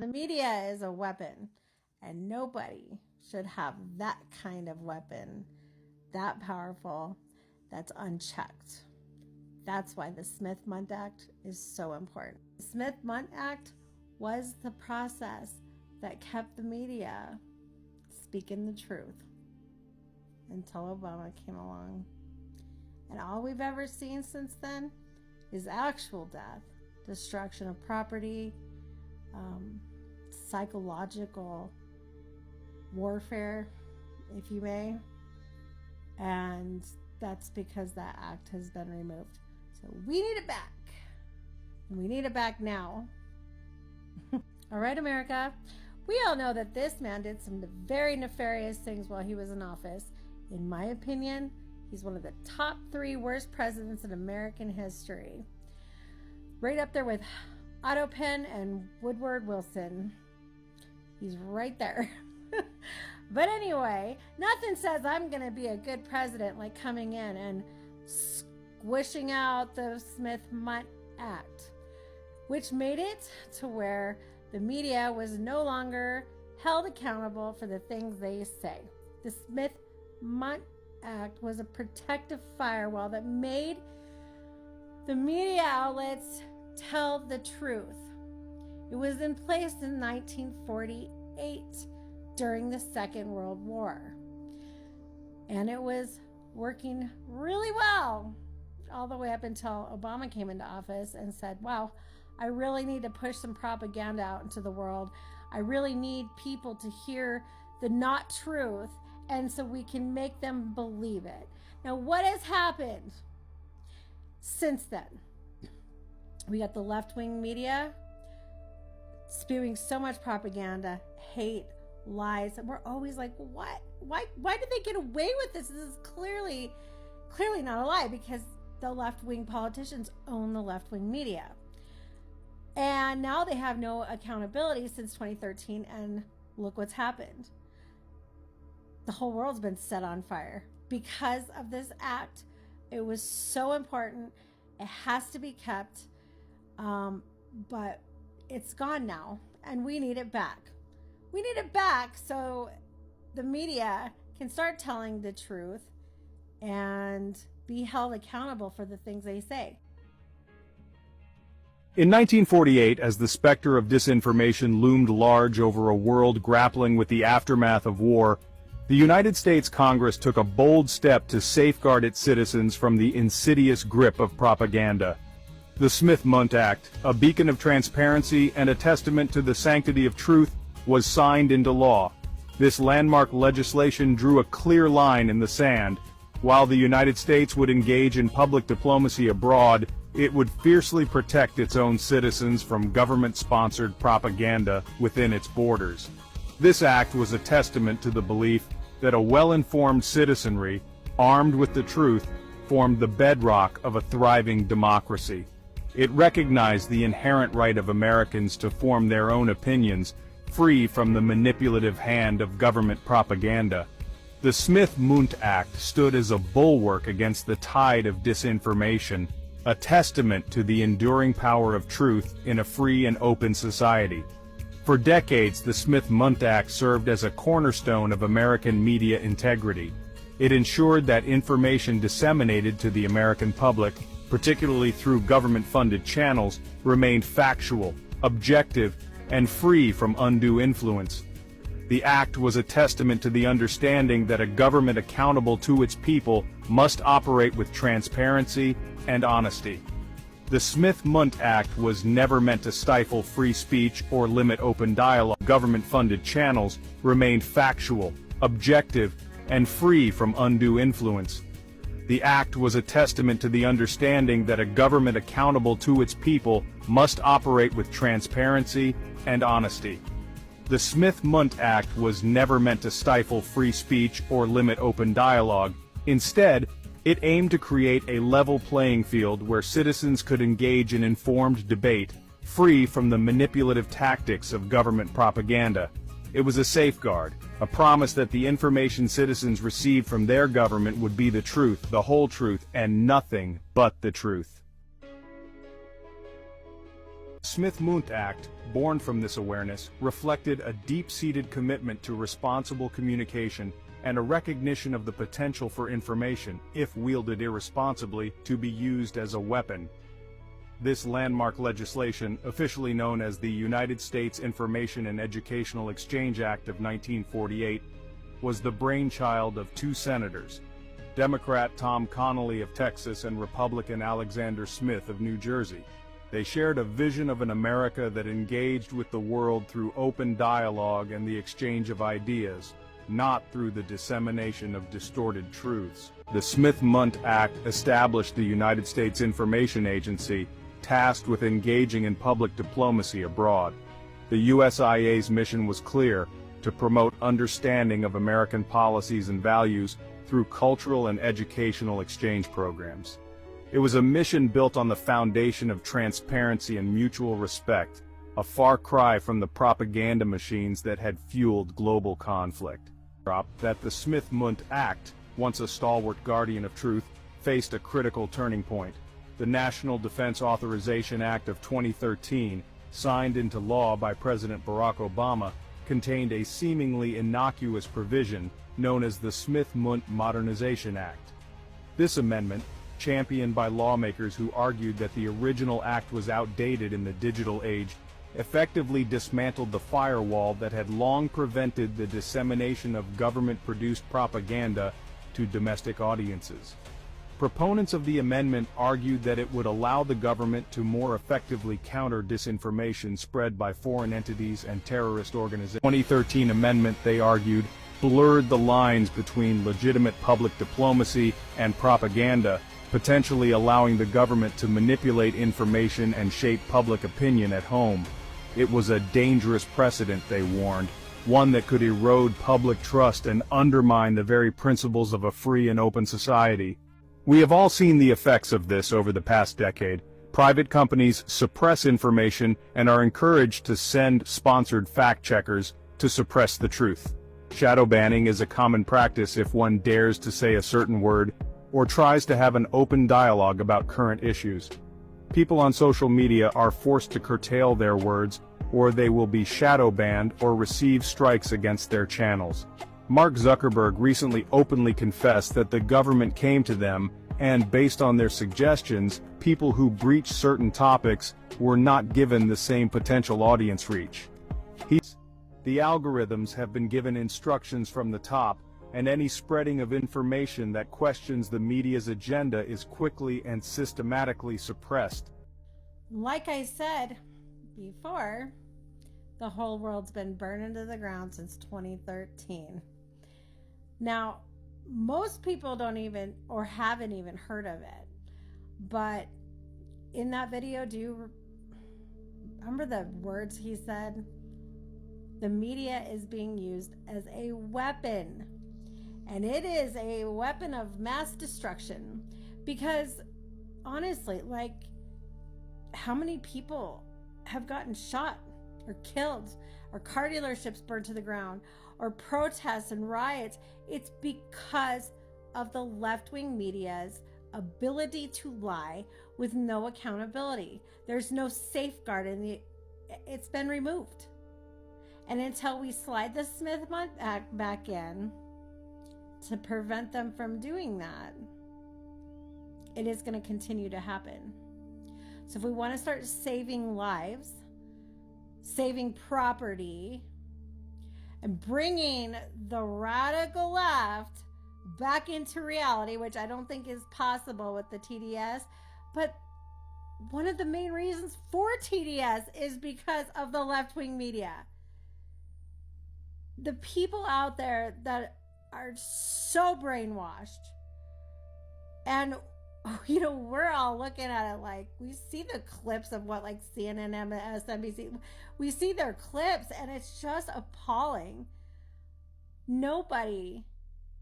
The media is a weapon, and nobody should have that kind of weapon, that powerful, that's unchecked. That's why the Smith-Mundt Act is so important. The Smith-Mundt Act was the process that kept the media speaking the truth until Obama came along. And all we've ever seen since then is actual death, destruction of property, psychological warfare, if you may. And that's because that act has been removed. So we need it back. And we need it back now. All right, America. We all know that this man did some very nefarious things while he was in office. In my opinion, he's one of the top 3 worst presidents in American history. Right up there with Otto Penn and Woodward Wilson. He's right there. But anyway, nothing says I'm going to be a good president like coming in and squishing out the Smith-Mundt Act, which made it to where the media was no longer held accountable for the things they say. The Smith-Mundt Act was a protective firewall that made the media outlets tell the truth. It was in place in 1948 during the Second World War. And it was working really well all the way up until Obama came into office and said, wow, I really need to push some propaganda out into the world. I really need people to hear the not truth, and so we can make them believe it. Now, what has happened since then? We got the left-wing media spewing so much propaganda, hate, lies, and we're always like, what? Why did they get away with this? This is clearly not a lie, because the left-wing politicians own the left-wing media. And now they have no accountability since 2013, and look what's happened. The whole world's been set on fire because of this act. It was so important. It has to be kept, but it's gone now, and we need it back. We need it back so the media can start telling the truth and be held accountable for the things they say. In 1948, as the specter of disinformation loomed large over a world grappling with the aftermath of war, the United States Congress took a bold step to safeguard its citizens from the insidious grip of propaganda. The Smith-Mundt Act, a beacon of transparency and a testament to the sanctity of truth, was signed into law. This landmark legislation drew a clear line in the sand. While the United States would engage in public diplomacy abroad, it would fiercely protect its own citizens from government-sponsored propaganda within its borders. This act was a testament to the belief that a well-informed citizenry, armed with the truth, formed the bedrock of a thriving democracy. It recognized the inherent right of Americans to form their own opinions, free from the manipulative hand of government propaganda. The Smith-Mundt Act stood as a bulwark against the tide of disinformation, a testament to the enduring power of truth in a free and open society. For decades, the Smith-Mundt Act served as a cornerstone of American media integrity. It ensured that information disseminated to the American public, particularly through government-funded channels, remained factual, objective, and free from undue influence. The act was a testament to the understanding that a government accountable to its people must operate with transparency and honesty. The Smith-Mundt Act was never meant to stifle free speech or limit open dialogue. Government-funded channels remained factual, objective, and free from undue influence. The act was a testament to the understanding that a government accountable to its people must operate with transparency and honesty. The Smith-Mundt Act was never meant to stifle free speech or limit open dialogue. Instead, it aimed to create a level playing field where citizens could engage in informed debate, free from the manipulative tactics of government propaganda. It was a safeguard, a promise that the information citizens received from their government would be the truth, the whole truth, and nothing but the truth. The Smith-Mundt Act, born from this awareness, reflected a deep-seated commitment to responsible communication and a recognition of the potential for information, if wielded irresponsibly, to be used as a weapon. This landmark legislation, officially known as the United States Information and Educational Exchange Act of 1948, was the brainchild of two senators, Democrat Tom Connally of Texas and Republican Alexander Smith of New Jersey. They shared a vision of an America that engaged with the world through open dialogue and the exchange of ideas, not through the dissemination of distorted truths. The Smith-Mundt Act established the United States Information Agency, tasked with engaging in public diplomacy abroad. The USIA's mission was clear: to promote understanding of American policies and values through cultural and educational exchange programs. It was a mission built on the foundation of transparency and mutual respect, a far cry from the propaganda machines that had fueled global conflict. That the Smith-Mundt Act, once a stalwart guardian of truth, faced a critical turning point. The National Defense Authorization Act of 2013, signed into law by President Barack Obama, contained a seemingly innocuous provision known as the Smith-Mundt Modernization Act. This amendment, championed by lawmakers who argued that the original act was outdated in the digital age, effectively dismantled the firewall that had long prevented the dissemination of government-produced propaganda to domestic audiences. Proponents of the amendment argued that it would allow the government to more effectively counter disinformation spread by foreign entities and terrorist organizations. The 2013 amendment, they argued, blurred the lines between legitimate public diplomacy and propaganda, potentially allowing the government to manipulate information and shape public opinion at home. It was a dangerous precedent, they warned, one that could erode public trust and undermine the very principles of a free and open society. We have all seen the effects of this over the past decade. Private companies suppress information and are encouraged to send sponsored fact-checkers to suppress the truth. Shadow banning is a common practice if one dares to say a certain word or tries to have an open dialogue about current issues. People on social media are forced to curtail their words, or they will be shadow banned or receive strikes against their channels. Mark Zuckerberg recently openly confessed that the government came to them, and based on their suggestions, people who breached certain topics were not given the same potential audience reach. The algorithms have been given instructions from the top, and any spreading of information that questions the media's agenda is quickly and systematically suppressed. Like I said before, the whole world's been burned into the ground since 2013. Now, most people don't even or haven't even heard of it, but in that video, do you remember the words he said? The media is being used as a weapon. And it is a weapon of mass destruction, because honestly, like, how many people have gotten shot or killed, or car dealerships burned to the ground, or protests and riots? It's because of the left-wing media's ability to lie with no accountability. There's no safeguard it's been removed. And until we slide the Smith-Mundt Act back in to prevent them from doing that, it is going to continue to happen. So if we want to start saving lives, saving property, and bringing the radical left back into reality, which I don't think is possible with the TDS, but one of the main reasons for TDS is because of the left-wing media. The people out there that are so brainwashed, and we're all looking at it like, we see the clips of what, like, CNN, MSNBC, we see their clips, and it's just appalling. Nobody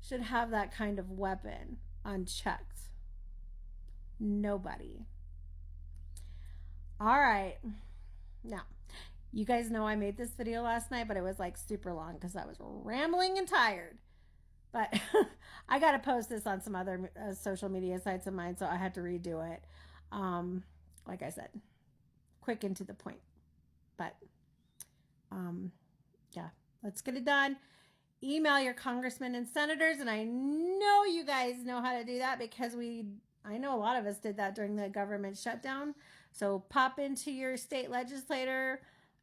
should have that kind of weapon unchecked. Nobody. All right, now, you guys know I made this video last night, but it was like super long because I was rambling and tired. But I got to post this on some other social media sites of mine, so I had to redo it. Like I said, quick and to the point. But, yeah, let's get it done. Email your congressmen and senators, and I know you guys know how to do that because I know a lot of us did that during the government shutdown. So pop into your state legislator,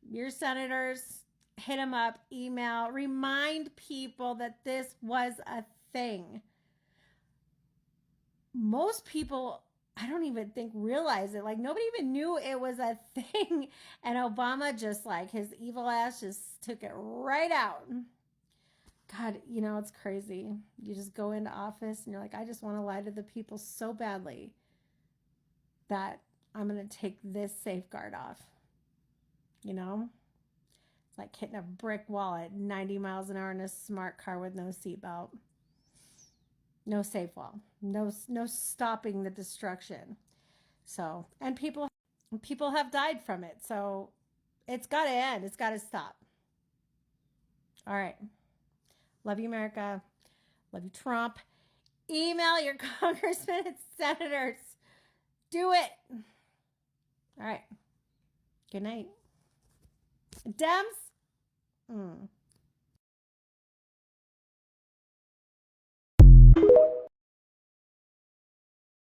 your senators, hit them up, email, remind people that this was a thing. Most people, I don't even think, realize it. Like, nobody even knew it was a thing. And Obama just, like, his evil ass just took it right out. God, you know, it's crazy. You just go into office and you're like, I just want to lie to the people so badly that I'm going to take this safeguard off. You know? It's like hitting a brick wall at 90 miles an hour in a smart car with no seatbelt. No safe wall. No stopping the destruction. So, and people have died from it. So it's got to end. It's got to stop. All right. Love you, America. Love you, Trump. Email your congressmen and senators. Do it. All right. Good night. Dems?